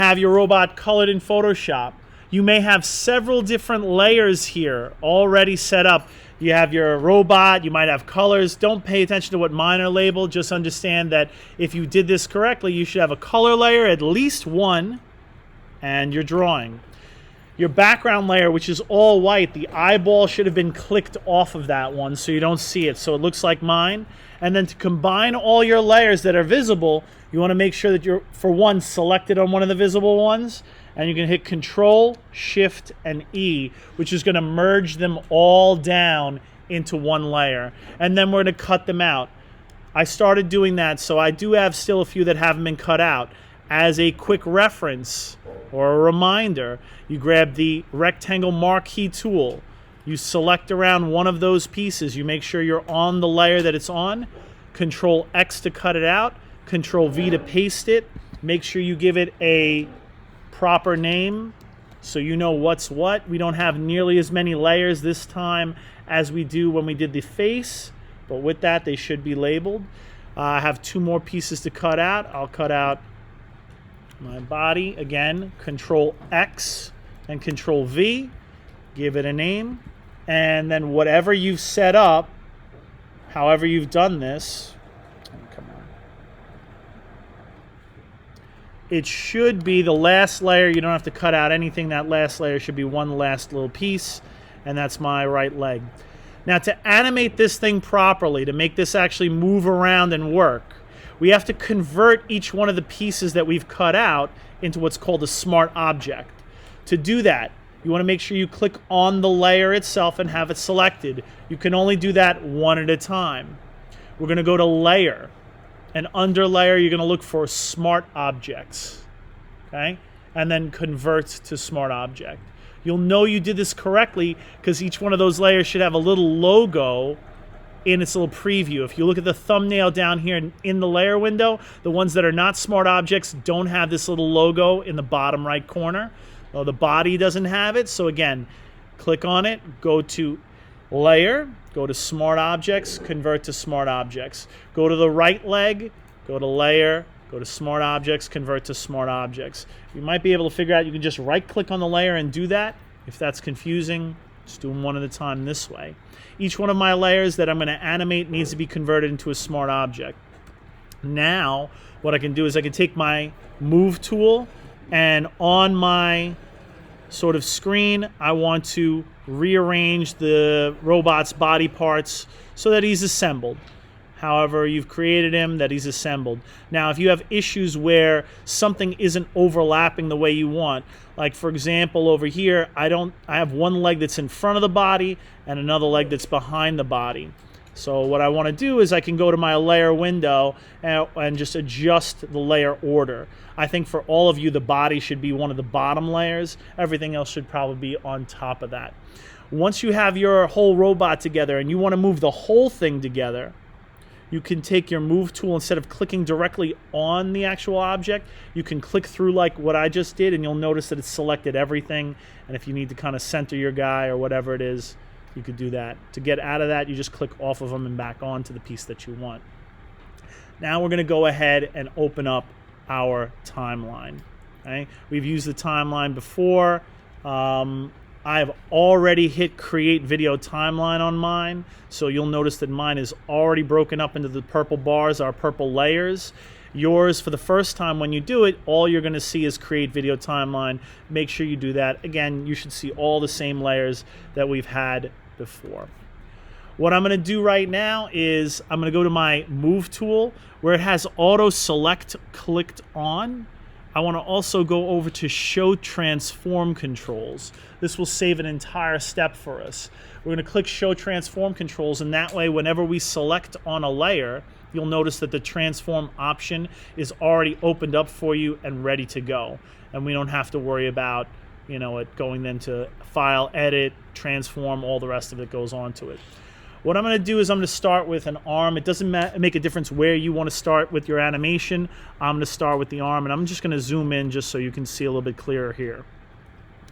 Have your robot colored in Photoshop. You may have several different layers here already set up. You have your robot, you might have colors. Don't pay attention to what mine are labeled. Just understand that if you did this correctly, you should have a color layer, at least one, and your drawing. Your background layer, which is all white, the eyeball should have been clicked off of that one so you don't see it, so it looks like mine. And then to combine all your layers that are visible, you want to make sure that you're, for one, selected on one of the visible ones, and you can hit Control, Shift, and E, which is going to merge them all down into one layer. And then we're going to cut them out. I started doing that, so I do have still a few that haven't been cut out. As a quick reference or a reminder, you grab the rectangle marquee tool. You select around one of those pieces. You make sure you're on the layer that it's on. Control X to cut it out. Control V to paste it. Make sure you give it a proper name so you know what's what. We don't have nearly as many layers this time as we do when we did the face, but with that they should be labeled. I have two more pieces to cut out. I'll cut out my body. Again, Control X and Control V. Give it a name. And then whatever you've set up, however you've done this, come on. It should be the last layer. You don't have to cut out anything. That last layer should be one last little piece, and that's my right leg. Now, to animate this thing properly, to make this actually move around and work, we have to convert each one of the pieces that we've cut out into what's called a smart object. To do that, you want to make sure you click on the layer itself and have it selected. You can only do that one at a time. We're going to go to Layer, and under Layer, you're going to look for Smart Objects, okay? And then Convert to Smart Object. You'll know you did this correctly because each one of those layers should have a little logo in its little preview. If you look at the thumbnail down here in the layer window, the ones that are not smart objects don't have this little logo in the bottom right corner. Well, the body doesn't have it, so again, click on it, go to Layer, go to Smart Objects, Convert to Smart Objects. Go to the right leg, go to Layer, go to Smart Objects, Convert to Smart Objects. You might be able to figure out, you can just right-click on the layer and do that. If that's confusing, just do them one at a time this way. Each one of my layers that I'm going to animate needs to be converted into a smart object. Now, what I can do is I can take my Move tool, and on my sort of screen, I want to rearrange the robot's body parts so that he's assembled. However you've created him, that he's assembled. Now, if you have issues where something isn't overlapping the way you want, like for example over here, I have one leg that's in front of the body and another leg that's behind the body. So what I want to do is I can go to my layer window and just adjust the layer order. I think for all of you, the body should be one of the bottom layers. Everything else should probably be on top of that. Once you have your whole robot together and you want to move the whole thing together, you can take your Move tool, instead of clicking directly on the actual object, you can click through like what I just did, and you'll notice that it's selected everything. And if you need to kind of center your guy or whatever it is, you could do that. To get out of that, you just click off of them and back on to the piece that you want. Now we're going to go ahead and open up our timeline. Okay? We've used the timeline before. I've already hit Create Video Timeline on mine, so you'll notice that mine is already broken up into the purple bars, our purple layers. Yours, for the first time when you do it, all you're going to see is Create Video Timeline. Make sure you do that. Again, you should see all the same layers that we've had before. What I'm going to do right now is I'm going to go to my Move tool where it has Auto Select clicked on. I want to also go over to Show Transform Controls. This will save an entire step for us. We're going to click Show Transform Controls, and that way whenever we select on a layer, you'll notice that the transform option is already opened up for you and ready to go. And we don't have to worry about, it going then to File, Edit, Transform, all the rest of it goes onto it. What I'm going to do is I'm going to start with an arm. It doesn't make a difference where you want to start with your animation. I'm going to start with the arm, and I'm just going to zoom in just so you can see a little bit clearer here.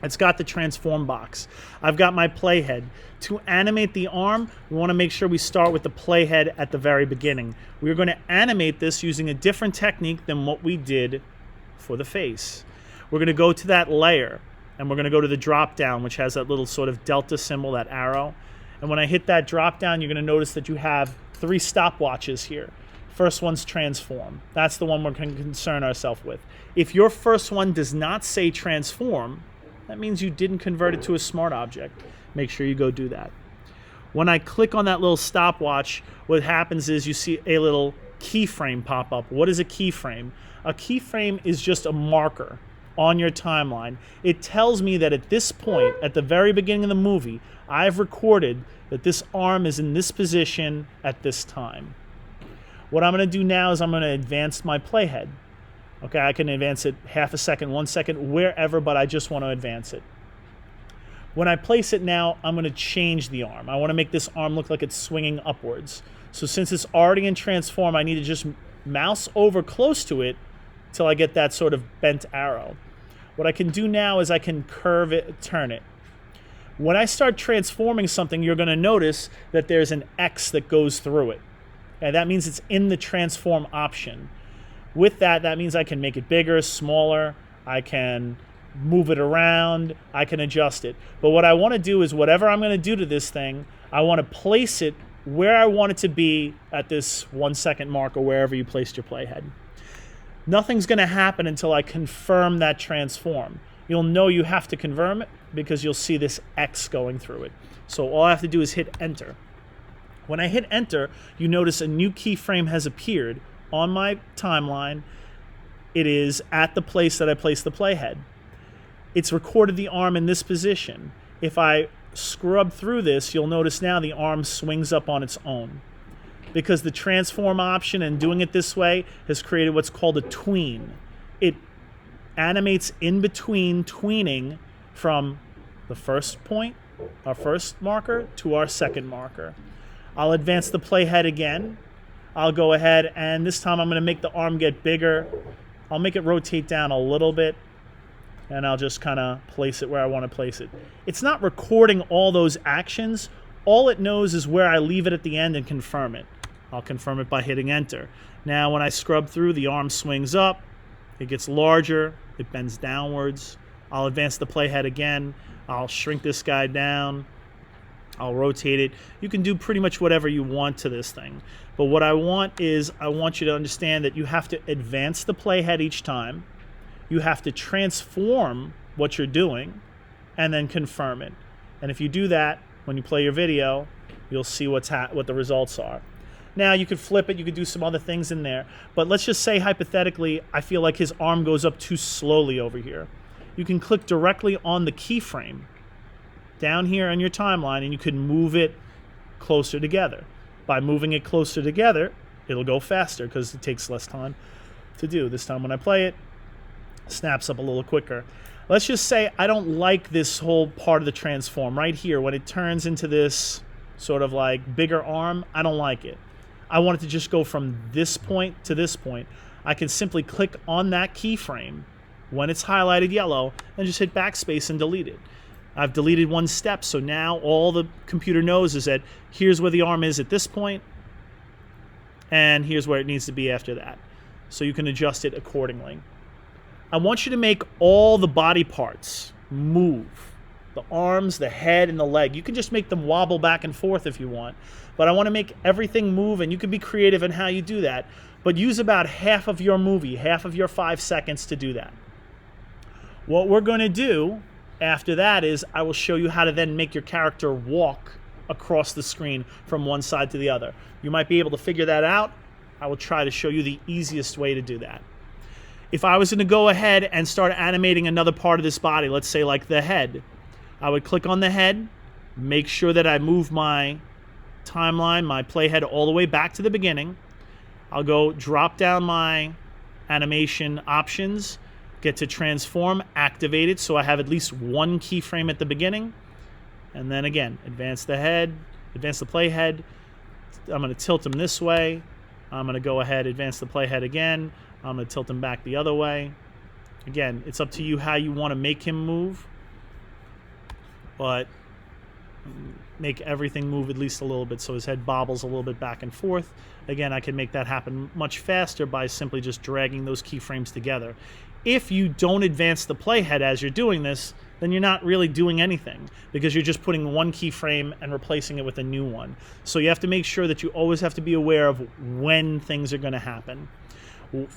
It's got the transform box. I've got my playhead. To animate the arm, we want to make sure we start with the playhead at the very beginning. We're going to animate this using a different technique than what we did for the face. We're going to go to that layer, and we're going to go to the drop down, which has that little sort of delta symbol, that arrow. And when I hit that drop down, you're going to notice that you have 3 stopwatches here. First one's transform. That's the one we're going to concern ourselves with. If your first one does not say transform, that means you didn't convert it to a smart object. Make sure you go do that. When I click on that little stopwatch, what happens is you see a little keyframe pop up. What is a keyframe? A keyframe is just a marker on your timeline. It tells me that at this point, at the very beginning of the movie, I've recorded that this arm is in this position at this time. What I'm going to do now is I'm going to advance my playhead. Okay, I can advance it half a second, 1 second, wherever, but I just want to advance it. When I place it now, I'm going to change the arm. I want to make this arm look like it's swinging upwards. So since it's already in transform, I need to just mouse over close to it till I get that sort of bent arrow. What I can do now is I can curve it, turn it. When I start transforming something, you're going to notice that there's an X that goes through it. And that means it's in the transform option. With that, that means I can make it bigger, smaller, I can move it around, I can adjust it. But what I want to do is whatever I'm going to do to this thing, I want to place it where I want it to be at this 1 second mark or wherever you placed your playhead. Nothing's going to happen until I confirm that transform. You'll know you have to confirm it because you'll see this X going through it. So all I have to do is hit enter. When I hit enter, you notice a new keyframe has appeared on my timeline. It is at the place that I placed the playhead. It's recorded the arm in this position. If I scrub through this, you'll notice now the arm swings up on its own. Because the transform option and doing it this way has created what's called a tween. It animates in between, tweening from the first point, our first marker, to our second marker. I'll advance the playhead again. I'll go ahead and this time I'm going to make the arm get bigger. I'll make it rotate down a little bit and I'll just kind of place it where I want to place it. It's not recording all those actions. All it knows is where I leave it at the end and confirm it. I'll confirm it by hitting enter. Now when I scrub through, the arm swings up, it gets larger, it bends downwards. I'll advance the playhead again. I'll shrink this guy down. I'll rotate it. You can do pretty much whatever you want to this thing. But what I want is I want you to understand that you have to advance the playhead each time. You have to transform what you're doing and then confirm it. And if you do that, when you play your video, you'll see what the results are. Now, you could flip it. You could do some other things in there. But let's just say, hypothetically, I feel like his arm goes up too slowly over here. You can click directly on the keyframe down here on your timeline, and you can move it closer together. By moving it closer together, it'll go faster because it takes less time to do. This time when I play it, it snaps up a little quicker. Let's just say I don't like this whole part of the transform right here. When it turns into this sort of like bigger arm, I don't like it. I want it to just go from this point to this point. I can simply click on that keyframe when it's highlighted yellow and just hit backspace and delete it. I've deleted one step, so now all the computer knows is that here's where the arm is at this point, and here's where it needs to be after that. So you can adjust it accordingly. I want you to make all the body parts move. The arms, the head, and the leg. You can just make them wobble back and forth if you want. But I want to make everything move, and you can be creative in how you do that. But use about half of your movie, half of your 5 seconds to do that. What we're going to do after that is I will show you how to then make your character walk across the screen from one side to the other. You might be able to figure that out. I will try to show you the easiest way to do that. If I was going to go ahead and start animating another part of this body, let's say like the head, I would click on the head, make sure that I move my timeline, my playhead all the way back to the beginning. I'll go drop down my animation options, get to transform, activate it so I have at least one keyframe at the beginning. And then again, advance the head, advance the playhead. I'm going to tilt him this way. I'm going to go ahead, advance the playhead again. I'm going to tilt him back the other way. Again, it's up to you how you want to make him move. But make everything move at least a little bit so his head bobbles a little bit back and forth. Again, I can make that happen much faster by simply just dragging those keyframes together. If you don't advance the playhead as you're doing this, then you're not really doing anything, because you're just putting one keyframe and replacing it with a new one. So you have to make sure that you always have to be aware of when things are going to happen.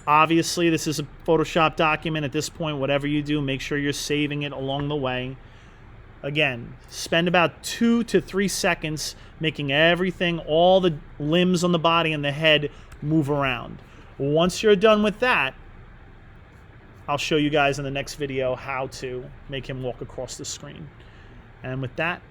Obviously, this is a Photoshop document. At this point, whatever you do, make sure you're saving it along the way. Again, spend about 2 to 3 seconds making everything, all the limbs on the body and the head, move around. Once you're done with that, I'll show you guys in the next video how to make him walk across the screen. And with that,